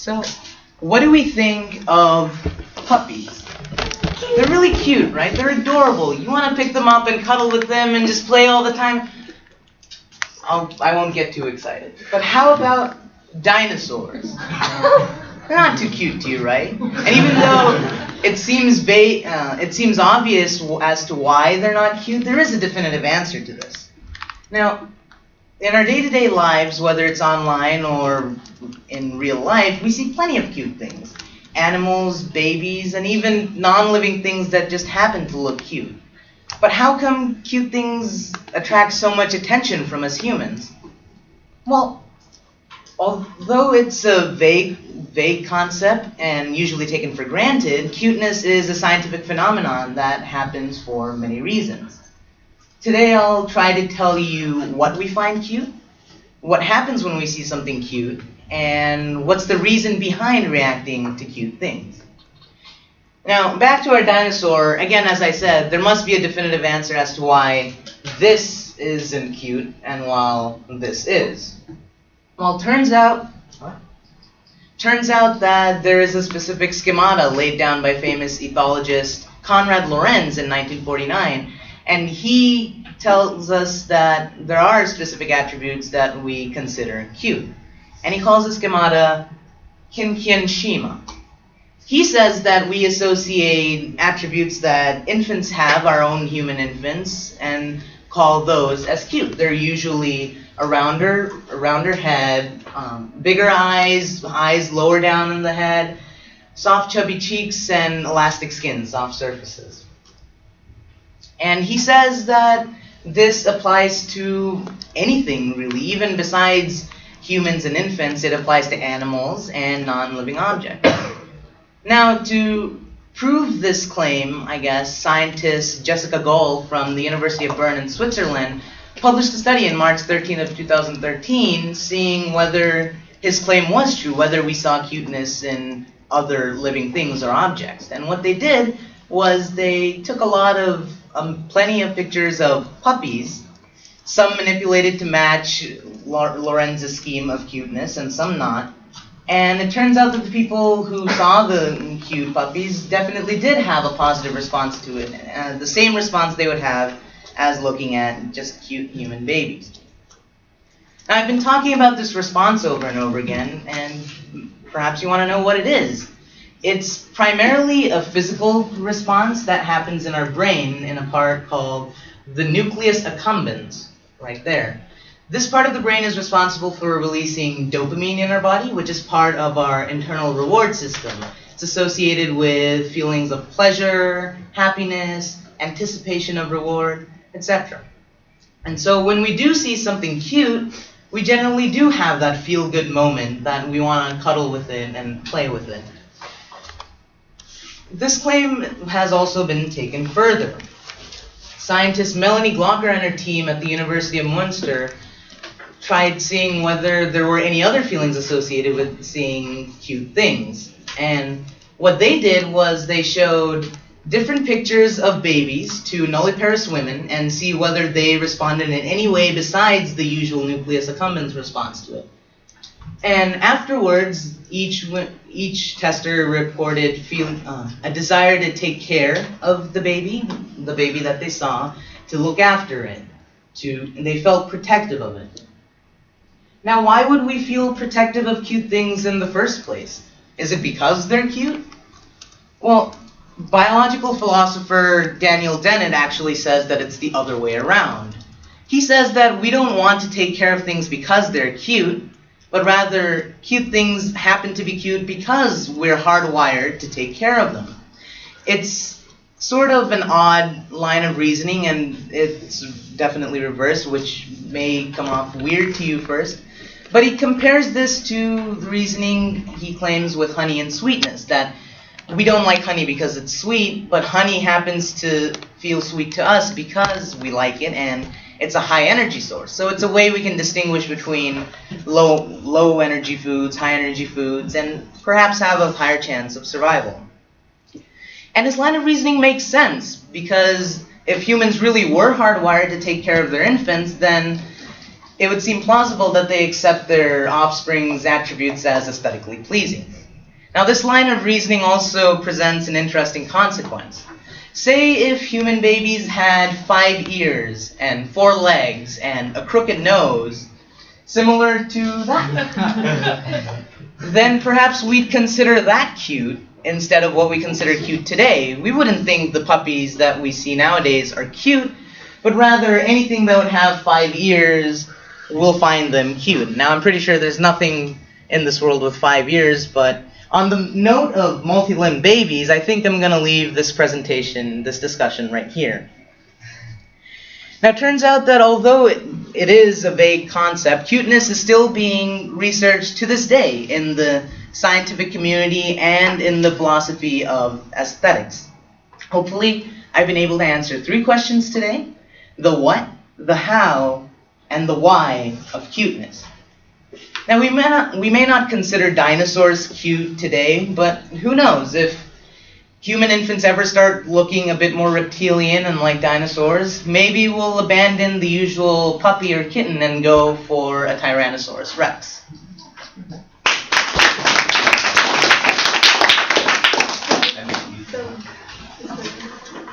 So, what do we think of puppies? They're really cute, right? They're adorable. You want to pick them up and cuddle with them and just play all the time? I won't get too excited. But how about dinosaurs? They're not too cute to you, right? And even though it seems obvious as to why they're not cute, there is a definitive answer to this. Now, in our day-to-day lives, whether it's online or in real life, we see plenty of cute things. Animals, babies, and even non-living things that just happen to look cute. But how come cute things attract so much attention from us humans? Well, although it's a vague concept and usually taken for granted, cuteness is a scientific phenomenon that happens for many reasons. Today I'll try to tell you what we find cute, what happens when we see something cute, and what's the reason behind reacting to cute things. Now, back to our dinosaur. Again, as I said, there must be a definitive answer as to why this isn't cute and while this is. Well, turns out that there is a specific schemata laid down by famous ethologist Konrad Lorenz in 1949, and he tells us that there are specific attributes that we consider cute. And he calls the schemata kinshima. He says that we associate attributes that infants have, our own human infants, and call those as cute. They're usually a rounder head, bigger eyes lower down in the head, soft chubby cheeks, and elastic skin, soft surfaces. And he says that this applies to anything really, even besides humans and infants. It applies to animals and non-living objects. Now, to prove this claim, I guess, scientist Jessica Goll from the University of Bern in Switzerland published a study in March 13 of 2013 seeing whether his claim was true, whether we saw cuteness in other living things or objects. And what they did was they took plenty of pictures of puppies, some manipulated to match Lorenz's scheme of cuteness and some not. And it turns out that the people who saw the cute puppies definitely did have a positive response to it, the same response they would have as looking at just cute human babies. Now, I've been talking about this response over and over again, and perhaps you want to know what it is. It's primarily a physical response that happens in our brain in a part called the nucleus accumbens, right there. This part of the brain is responsible for releasing dopamine in our body, which is part of our internal reward system. It's associated with feelings of pleasure, happiness, anticipation of reward, etc. And so when we do see something cute, we generally do have that feel-good moment that we want to cuddle with it and play with it. This claim has also been taken further. Scientist Melanie Glocker and her team at the University of Munster tried seeing whether there were any other feelings associated with seeing cute things. And what they did was they showed different pictures of babies to nulliparous women and see whether they responded in any way besides the usual nucleus accumbens response to it. And afterwards, each tester reported a desire to take care of the baby that they saw, to look after it, and they felt protective of it. Now, why would we feel protective of cute things in the first place? Is it because they're cute? Well, biological philosopher Daniel Dennett actually says that it's the other way around. He says that we don't want to take care of things because they're cute, but rather cute things happen to be cute because we're hardwired to take care of them. It's sort of an odd line of reasoning, and it's definitely reversed, which may come off weird to you first. But he compares this to the reasoning he claims with honey and sweetness, that we don't like honey because it's sweet, but honey happens to feel sweet to us because we like it, and it's a high energy source. So it's a way we can distinguish between low energy foods, high energy foods, and perhaps have a higher chance of survival. And his line of reasoning makes sense, because if humans really were hardwired to take care of their infants, then it would seem plausible that they accept their offspring's attributes as aesthetically pleasing. Now, this line of reasoning also presents an interesting consequence. Say if human babies had 5 ears and 4 legs and a crooked nose, similar to that, then perhaps we'd consider that cute instead of what we consider cute today. We wouldn't think the puppies that we see nowadays are cute, but rather anything that would have 5 ears, we'll find them cute. Now, I'm pretty sure there's nothing in this world with 5 ears, but on the note of multi-limbed babies, I think I'm going to leave this presentation, this discussion right here. Now, it turns out that although it is a vague concept, cuteness is still being researched to this day in the scientific community and in the philosophy of aesthetics. Hopefully, I've been able to answer 3 questions today: the what, the how, and the why of cuteness. Now, we may not consider dinosaurs cute today, but who knows, if human infants ever start looking a bit more reptilian and like dinosaurs, maybe we'll abandon the usual puppy or kitten and go for a Tyrannosaurus Rex.